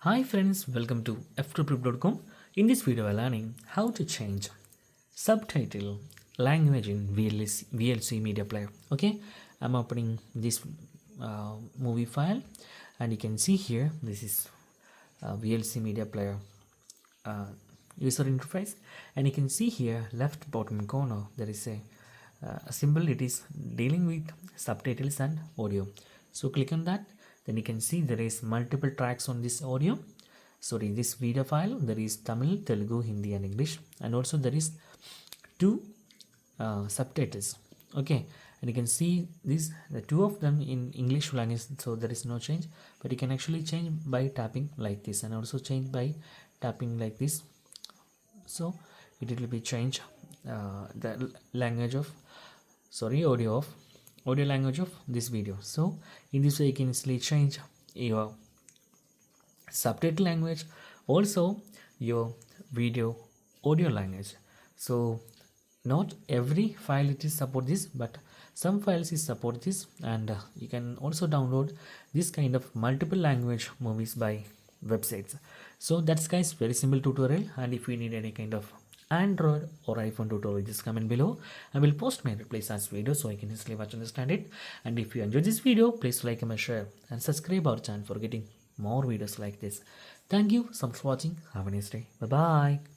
Hi friends, welcome to Ftopreview.com. In this video, we are learning how to change subtitle language in VLC Media Player. Okay, I'm opening this movie file, and you can see here this is VLC Media Player user interface, and you can see here left bottom corner there is a symbol. It is dealing with subtitles and audio. So click on that. Then you can see there is multiple tracks on this audio. Sorry, this video file. There is Tamil, Telugu, Hindi, and English, and also there is two subtitles. Okay, and you can see the two of them in English language, so there is no change. But you can actually change by tapping like this, and also change by tapping like this. So it will be change the language of audio language of this video. So in this way you can easily change your subtitle language, also your video audio language. So not every file it is support this, but some files is support this, and you can also download this kind of multiple language movies by websites. So that's guys, very simple tutorial. And if you need any kind of Android or iPhone tutorial, just comment below. I will post my replies as video so I can easily watch and understand it. And if you enjoyed this video, please like, comment, share, and subscribe our channel for getting more videos like this. Thank you so much for watching. Have a nice day. Bye bye.